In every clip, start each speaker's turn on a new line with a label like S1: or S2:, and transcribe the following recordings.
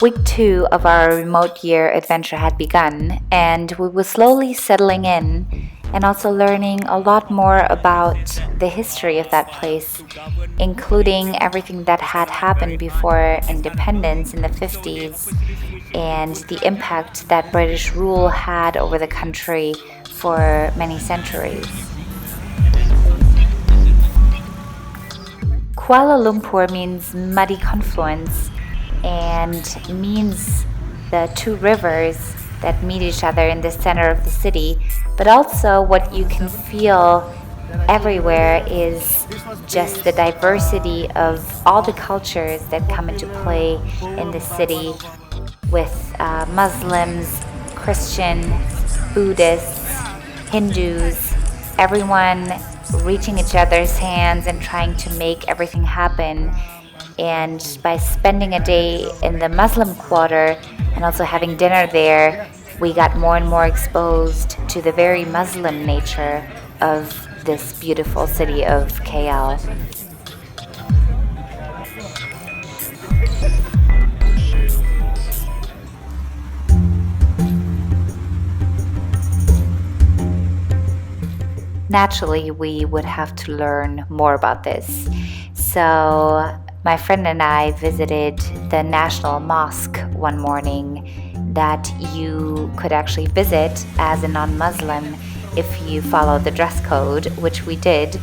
S1: Week 2 of our remote year adventure had begun, and we were slowly settling in and also learning a lot more about the history of that place, including everything that had happened before independence in the 50s and the impact that British rule had over the country for many centuries. Kuala Lumpur means muddy confluence and means the two rivers that meet each other in the center of the city, but also what you can feel everywhere is just the diversity of all the cultures that come into play in the city with Muslims, Christians, Buddhists, Hindus, everyone reaching each other's hands and trying to make everything happen. And by spending a day in the Muslim quarter and also having dinner there, we got more and more exposed to the very Muslim nature of this beautiful city of KL. Naturally, we would have to learn more about this. So my friend and I visited the National Mosque one morning that you could actually visit as a non-Muslim if you follow the dress code, which we did,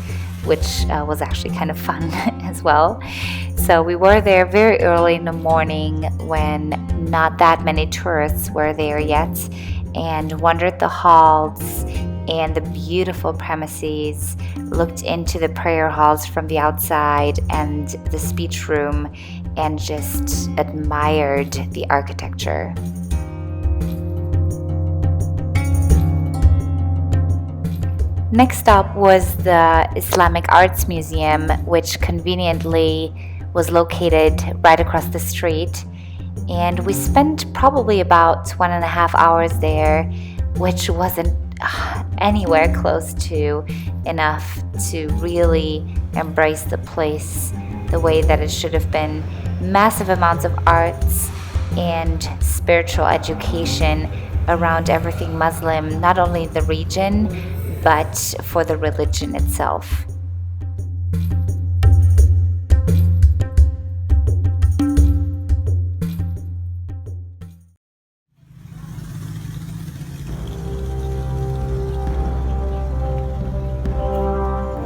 S1: which was actually kind of fun as well. So we were there very early in the morning when not that many tourists were there yet, and wandered the halls and the beautiful premises, looked into the prayer halls from the outside and the speech room, and just admired the architecture. Next up was the Islamic Arts Museum, which conveniently was located right across the street. And we spent probably about 1.5 hours there, which wasn't anywhere close to enough to really embrace the place the way that it should have been. Massive amounts of arts and spiritual education around everything Muslim, not only the region, but for the religion itself.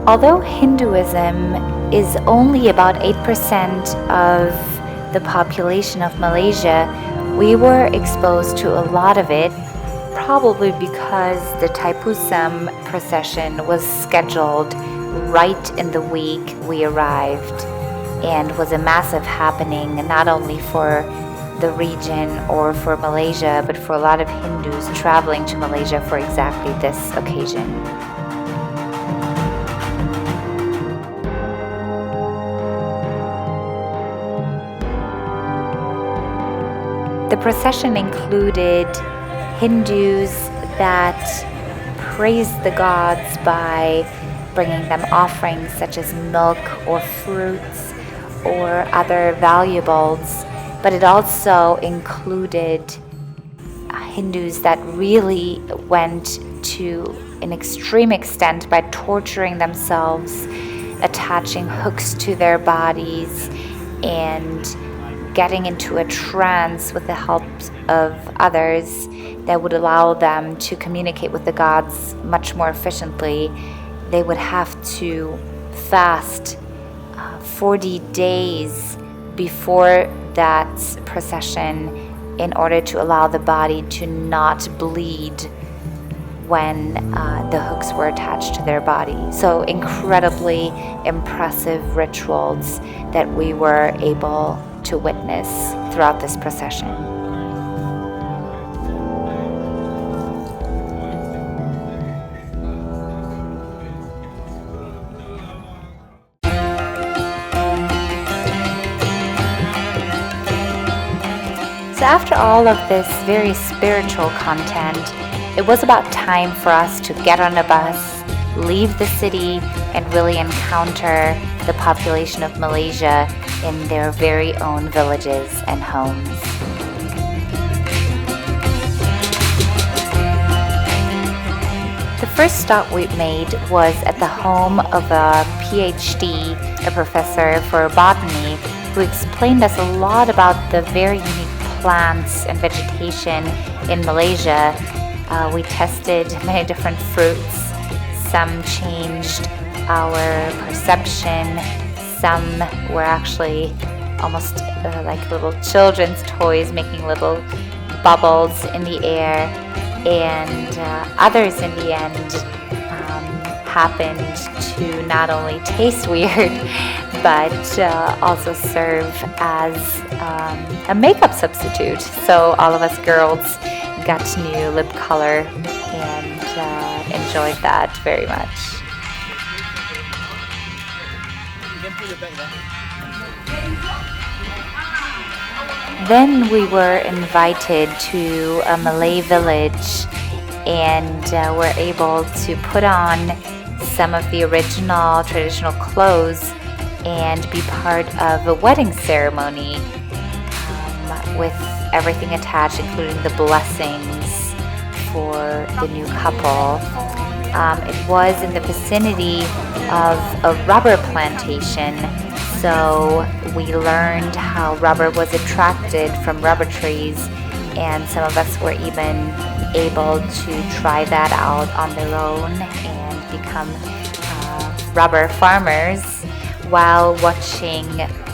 S1: Although Hinduism is only about 8% of the population of Malaysia, we were exposed to a lot of it, probably because the Thaipusam procession was scheduled right in the week we arrived and was a massive happening, not only for the region or for Malaysia, but for a lot of Hindus traveling to Malaysia for exactly this occasion. The procession included Hindus that praised the gods by bringing them offerings such as milk or fruits or other valuables, but it also included Hindus that really went to an extreme extent by torturing themselves, attaching hooks to their bodies, and getting into a trance with the help of others that would allow them to communicate with the gods much more efficiently. They would have to fast 40 days before that procession in order to allow the body to not bleed when the hooks were attached to their body. So incredibly impressive rituals that we were able to witness throughout this procession. So after all of this very spiritual content, it was about time for us to get on a bus, leave the city, and really encounter the population of Malaysia in their very own villages and homes. The first stop we made was at the home of a PhD, a professor for botany, who explained us a lot about the very unique plants and vegetation in Malaysia. We tested many different fruits. Some changed our perception. Some were actually almost like little children's toys, making little bubbles in the air. And others in the end happened to not only taste weird, but also serve as a makeup substitute. So all of us girls got new lip color and enjoyed that very much. Then we were invited to a Malay village and were able to put on some of the original traditional clothes and be part of a wedding ceremony with everything attached, including the blessings for the new couple. It was in the vicinity of a rubber plantation, so we learned how rubber was extracted from rubber trees, and some of us were even able to try that out on their own and become rubber farmers while watching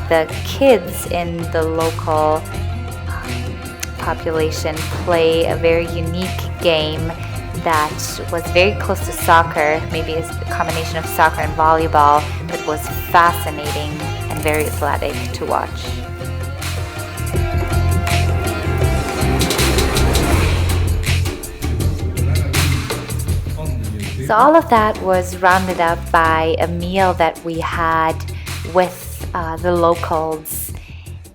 S1: the kids in the local population play a very unique game that was very close to soccer, maybe a combination of soccer and volleyball, but was fascinating and very athletic to watch. So all of that was rounded up by a meal that we had with the locals,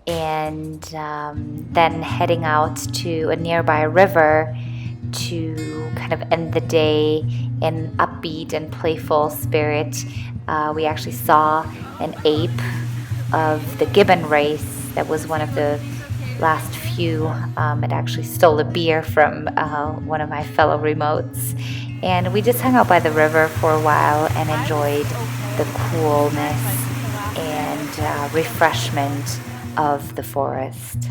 S1: and then heading out to a nearby river to kind of end the day in upbeat and playful spirit. We actually saw an ape of the gibbon race that was one of the last few. It actually stole a beer from one of my fellow remotes. And we just hung out by the river for a while and enjoyed the coolness and refreshment of the forest.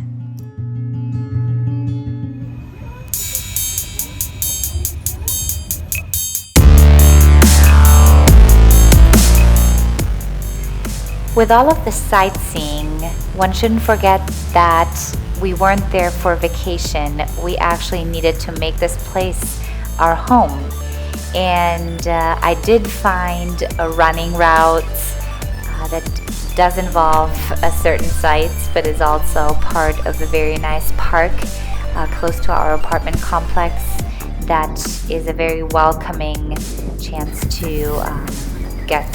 S1: With all of the sightseeing, one shouldn't forget that we weren't there for vacation. We actually needed to make this place our home. And I did find a running route that does involve certain sites, but is also part of a very nice park close to our apartment complex that is a very welcoming chance to get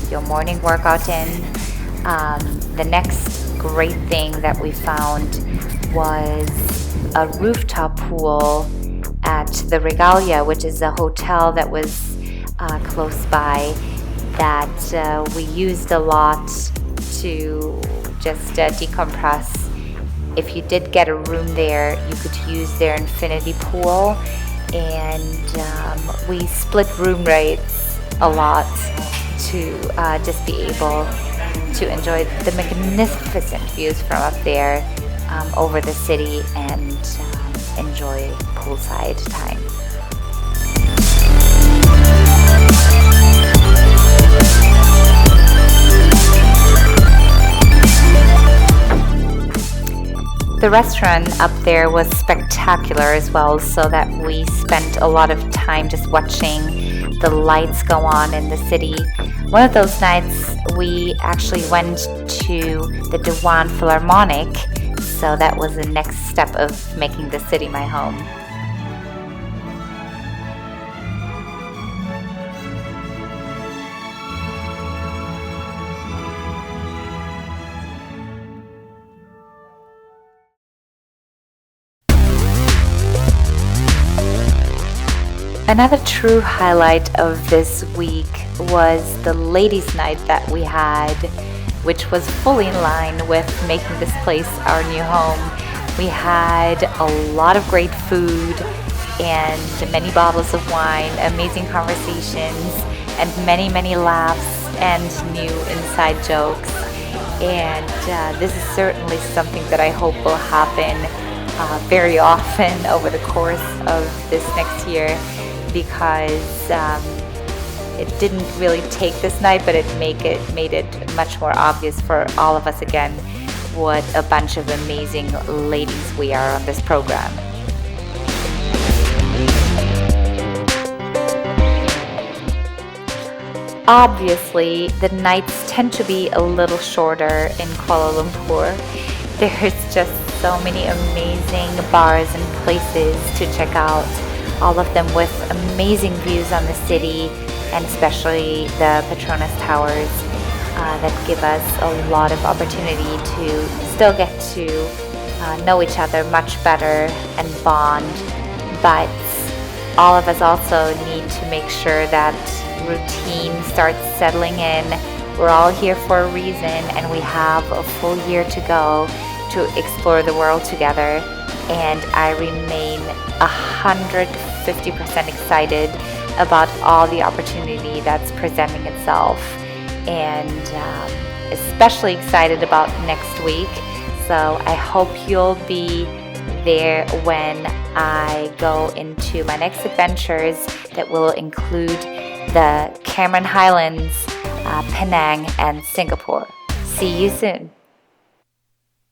S1: your morning workout in. The next great thing that we found was a rooftop pool at the Regalia, which is a hotel that was close by, that we used a lot to just decompress. If you did get a room there, you could use their infinity pool, and we split room rates a lot to just be able to enjoy the magnificent views from up there over the city and enjoy poolside time. The restaurant up there was spectacular as well, so that we spent a lot of time just watching the lights go on in the city. One of those nights we actually went to the Dewan Philharmonic, so that was the next step of making the city my home. Another true highlight of this week was the ladies' night that we had, which was fully in line with making this place our new home. We had a lot of great food and many bottles of wine, amazing conversations, and many, many laughs and new inside jokes. And this is certainly something that I hope will happen very often over the course of this next year, because it didn't really take this night, but it made it much more obvious for all of us again what a bunch of amazing ladies we are on this program. Obviously, the nights tend to be a little shorter in Kuala Lumpur. There's just so many amazing bars and places to check out, all of them with amazing views on the city, and especially the Petronas Towers that give us a lot of opportunity to still get to know each other much better and bond. But all of us also need to make sure that routine starts settling in. We're all here for a reason, and we have a full year to go to explore the world together. And I remain 150% excited about all the opportunity that's presenting itself, and especially excited about next week. So I hope you'll be there when I go into my next adventures that will include the Cameron Highlands, Penang, and Singapore. See you soon.